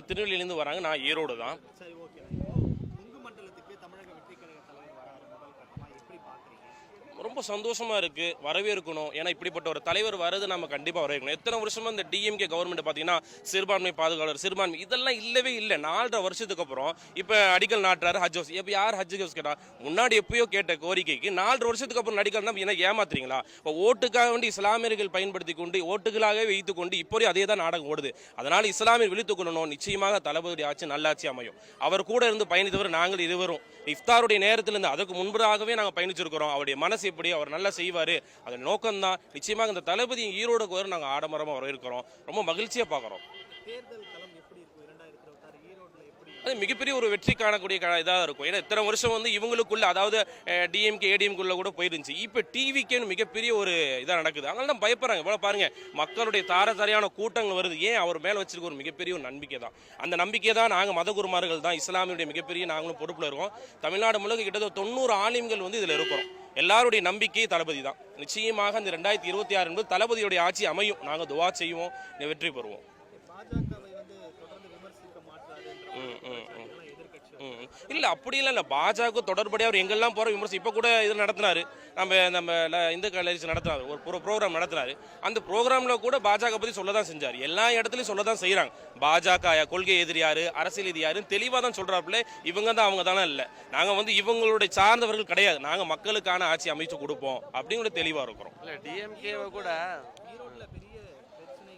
திருநெல்வேலியிலேருந்து வராங்க. நான் ஈரோடு தான். சரி, ஓகே. கொங்கு மண்டலத்துக்கு தமிழக வெற்றி கழக தலைவர் வராரு முதல் கட்டமா, எப்படி பாக்குறீங்க? ரொம்ப சந்தோஷமா இருக்கு, வரவேற்கணும். ஏன்னா இப்படிப்பட்ட ஒரு தலைவர் வரது நம்ம கண்டிப்பாக வரவேற்கணும். எத்தனை வருஷமா இந்த டிஎம்கே கவர்மெண்ட் பார்த்தீங்கன்னா சிறுபான்மை பாதுகாவலர், சிறுபான்மை இதெல்லாம் இல்லவே இல்லை. 4.5 வருஷத்துக்கு அப்புறம் இப்போ அடிக்கல் நாட்டுறாரு ஹஜ் ஹவுஸ். எப்போ யார் ஹஜ் ஹவுஸ் கேட்டா? முன்னாடி எப்பயோ கேட்ட கோரிக்கைக்கு 4 வருஷத்துக்கு அப்புறம் அடிக்கல் தான் என்ன ஏமாத்துறீங்களா? இப்போ ஓட்டுக்காக வேண்டி இஸ்லாமியர்கள் பயன்படுத்தி கொண்டு ஓட்டுகளாகவே வைத்துக் கொண்டு இப்போ அதே தான் நாடகம் ஓடுது. அதனால இஸ்லாமியர் விழித்துக் கொள்ளணும். நிச்சயமாக தளபதி ஆட்சி நல்லாட்சி அமையும். அவர் கூட இருந்து பயணித்தவர் நாங்கள் இருவரும் இஃப்தாருடைய நேரத்திலிருந்து அதுக்கு முன்பதாகவே நாங்கள் பயணிச்சிருக்கிறோம். அவருடைய மனசு எப்படி, அவர் நல்லா செய்வார், அதன் நோக்கம்தான். நிச்சயமாக இந்த தளபதி ஈரோடுக்கு வரும் நாங்கள் ஆடம்பரமாக வரவேற்கிறோம். ரொம்ப மகிழ்ச்சியாக பார்க்குறோம். தேர்தல் களம் எப்படி இருக்கும் 2026 ஈரோட்ல? எப்படி அது மிகப்பெரிய ஒரு வெற்றி காணக்கூடிய இதாக இருக்கும். ஏன்னா இத்தனை வருஷம் இவங்களுக்குள்ள, அதாவது டிஎம்கே ஏடிஎம்குள்ள கூட போயிருந்துச்சு. இப்போ டிவிக்கேன்னு மிகப்பெரிய ஒரு இதாக நடக்குது. அதனால தான் பயப்படுறாங்க. இவ்வளோ பாருங்க, மக்களுடைய தாரதாரியான கூட்டங்கள் வருது. ஏன் அவர் மேலே வச்சிருக்க ஒரு மிகப்பெரிய ஒரு நம்பிக்கை தான். அந்த நம்பிக்கை தான் நாங்கள் மதகுருமார்கள் தான் இஸ்லாமியுடைய மிகப்பெரிய நாங்களும் பொறுப்பில் இருக்கோம். தமிழ்நாடு முழுக்க கிட்டத்தட்ட 90 ஆலிம்கள் இதில் இருக்கிறோம். எல்லாருடைய நம்பிக்கை தளபதி தான். நிச்சயமாக இந்த 2026 என்பது தளபதியுடைய ஆட்சி அமையும். நாங்கள் துவா செய்வோம், வெற்றி பெறுவோம். பாஜகவை தொடர்ந்து விமர்சிக்க மாட்டாரு இல்ல அப்படிலாம் இல்லை. பாஜக தொடர்படியாக அவர் எங்கெல்லாம் போகிற விமர்சனம் இப்போ கூட இது நடத்தினாரு. நம்ம இந்து காலேஜ் நடத்தினார், ஒரு ப்ரோக்ராம் நடத்தினாரு. அந்த ப்ரோக்ராமில் கூட பாஜக பற்றி சொல்ல தான் செஞ்சார். எல்லா இடத்துலையும் சொல்ல தான் செய்கிறாங்க. பாஜக கொள்கை எதிரி யாரு, அரசியல் எதிரி யாருன்னு தெளிவாக தான் சொல்கிறாப்புல. இவங்க தான் அவங்க தானே இல்லை. நாங்கள் இவங்களுடைய சார்ந்தவர்கள் கிடையாது. நாங்கள் மக்களுக்கான ஆட்சி அமைச்சு கொடுப்போம் அப்படிங்கிற தெளிவாக இருக்கிறோம். இல்லை டிஎம்கேவை கூட ஈரோட்டில் பெரிய பிரச்சனை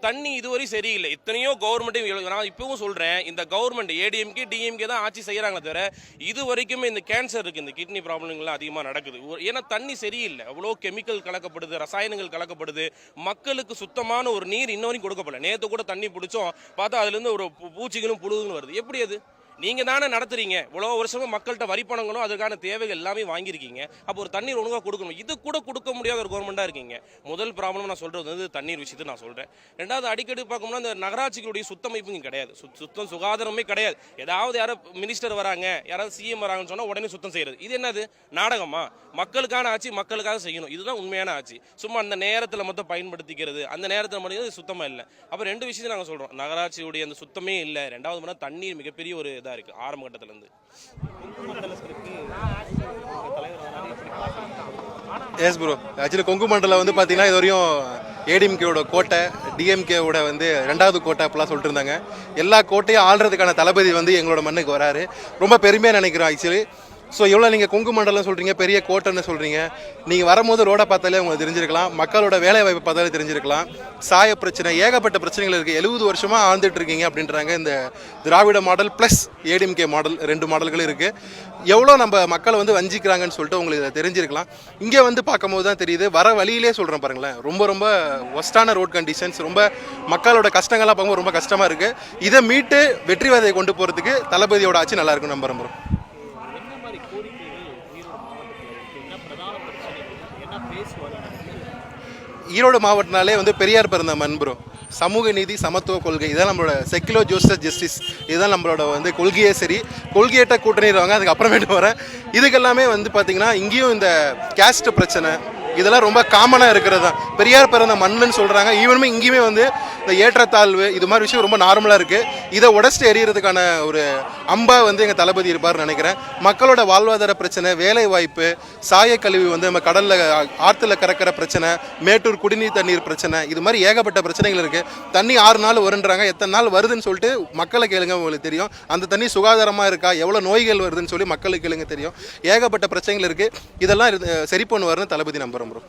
தண்ணி இதுவரை சரியில்லை. எத்தனையோ கவர்மெண்ட்டையும் நான் இப்பவும் சொல்றேன், இந்த கவர்மெண்ட் ஏடிஎம்கே டிஎம்கே தான் ஆட்சி செய்யறாங்களே தவிர இது வரைக்குமே இந்த கேன்சர் இருக்கு, இந்த கிட்னி ப்ராப்ளம்லாம் அதிகமாக நடக்குது. ஏன்னா தண்ணி சரியில்லை. அவ்வளோ கெமிக்கல் கலக்கப்படுது, ரசாயனங்கள் கலக்கப்படுது. மக்களுக்கு சுத்தமான ஒரு நீர் இன்ன வரைக்கும் கொடுக்கப்படல. நேற்று கூட தண்ணி பிடிச்சோம், பார்த்தா அதுலேருந்து ஒரு பூச்சிகளும் புழுகளும் வருது. எப்படி அது? நீங்கள் தானே நடத்துறீங்க. இவ்வளோ வருஷமும் மக்கள்கிட்ட வரி பணங்களும் அதுக்கான தேவைகள் எல்லாமே வாங்கியிருக்கீங்க. அப்போ ஒரு தண்ணீர் ஒழுங்காக கொடுக்கணும். இது கூட கொடுக்க முடியாத ஒரு கவர்மெண்ட்டாக இருக்கீங்க. முதல் ப்ராப்ளம் நான் சொல்கிறது தண்ணீர் விஷயத்தை நான் சொல்கிறேன். ரெண்டாவது, அடிக்கடி பார்க்கணும்னா இந்த நகராட்சிகளுடைய சுத்தமைப்பு இங்கே கிடையாது. சுத்தம் சுகாதாரமே கிடையாது. ஏதாவது யாரோ மினிஸ்டர் வராங்க, யாராவது சிஎம் வராங்கன்னு சொன்னால் உடனே சுத்தம் செய்கிறது. இது என்னது நாடகமா? மக்களுக்கான ஆட்சி மக்களுக்காக செய்யணும். இதுதான் உண்மையான ஆட்சி. சும்மா அந்த நேரத்தில் மட்டும் பயன்படுத்திக்கிறது, அந்த நேரத்தில் மட்டும் சுத்தமாக இல்லை. அப்போ 2 விஷயத்தை நாங்கள் சொல்கிறோம். நகராட்சியுடைய அந்த சுத்தமே இல்லை. ரெண்டாவது தண்ணீர் மிகப்பெரிய ஒரு இருக்கு ஆரம்ப கட்டத்துல இருந்து. எஸ் ப்ரோ, ஆக்சுவலி கொங்கு மண்டலம் பார்த்தீங்கன்னா இது வரையும் ஏடிஎம்கேவோட கோட்டை, டிஎம்கேவோட 2வது கோட்டை அப்படிலாம் சொல்லிட்டு இருந்தாங்க. எல்லா கோட்டையும் ஆள்றதுக்கான தளபதி எங்களோட மண்ணுக்கு வராரு. ரொம்ப பெருமையாக நினைக்கிறோம் ஆக்சுவலி. ஸோ எவ்வளோ நீங்கள் கொங்கு மண்டலம் சொல்கிறீங்க, பெரிய கோட்டைன்னு சொல்கிறீங்க. நீங்கள் வரும்போது ரோடை பார்த்தாலே உங்களுக்கு தெரிஞ்சிருக்கலாம், மக்களோட வேலை வாய்ப்பை பார்த்தாலே தெரிஞ்சிருக்கலாம். சாய பிரச்சனை, ஏகப்பட்ட பிரச்சனைகள் இருக்குது. 70 வருஷமாக ஆழ்ந்துட்டு இருக்கீங்க அப்படின்றாங்க. இந்த திராவிட மாடல் ப்ளஸ் ஏடிஎம்கே மாடல் 2 மாடல்களும் இருக்குது. எவ்வளோ நம்ம மக்களை வஞ்சிக்கிறாங்கன்னு சொல்லிட்டு உங்களுக்கு இதை தெரிஞ்சிருக்கலாம். இங்கே பார்க்கும்போது தான் தெரியுது. வர வழியிலே சொல்கிறேன் பாருங்களேன், ரொம்ப ஒஸ்டான ரோட் கண்டிஷன்ஸ், ரொம்ப மக்களோட கஷ்டங்கள்லாம் பார்க்கும்போது ரொம்ப கஷ்டமாக இருக்குது. இதை மீட்டு வெற்றி வாதையை கொண்டு போகிறதுக்கு தளபதியோட ஆட்சி நல்லா இருக்குன்னு நம்புறோம். ஈரோடு மாவட்டத்தினாலே பெரியார் பிறந்த மண் ப்ரோ. சமூக நீதி, சமத்துவ கொள்கை, இதான் நம்மளோட செக்குலர் ஜஸ்டிஸ், இதுதான் நம்மளோட கொள்கையே. சரி, கொள்கையேட்ட கூட்டணிடுவாங்க. அதுக்கு அப்புறமேட்டு வரேன். இதுக்கெல்லாமே பார்த்தீங்கன்னா இங்கேயும் இந்த கேஸ்ட் பிரச்சனை இதெல்லாம் ரொம்ப காமனாக இருக்கிறது தான். பெரியார் பிறந்த மண்ணுன்னு சொல்கிறாங்க. ஈவனுமே இங்கேயுமே இந்த ஏற்றத்தாழ்வு இது மாதிரி விஷயம் ரொம்ப நார்மலாக இருக்குது. இதை உடச்சிட்டு எறிகிறதுக்கான ஒரு அம்பா எங்கள் தளபதி இருப்பார்னு நினைக்கிறேன். மக்களோட வாழ்வாதார பிரச்சனை, வேலை வாய்ப்பு, சாயக்கழிவு நம்ம கடலில் ஆற்றுல கறக்கிற பிரச்சனை, மேட்டூர் குடிநீர் தண்ணீர் பிரச்சனை, இது மாதிரி ஏகப்பட்ட பிரச்சனைகள் இருக்குது. தண்ணி 6 நாள் வருன்றாங்க. எத்தனை நாள் வருதுன்னு சொல்லிட்டு மக்களை கேளுங்க, உங்களுக்கு தெரியும். அந்த தண்ணி சுகாதாரமாக இருக்கா, எவ்வளோ நோய்கள் வருதுன்னு சொல்லி மக்களுக்கு கேளுங்க தெரியும். ஏகப்பட்ட பிரச்சனைகள் இருக்குது. இதெல்லாம் சரி பண்ணுவார்னு தளபதி நம்புகிறோம் ப்ரோ.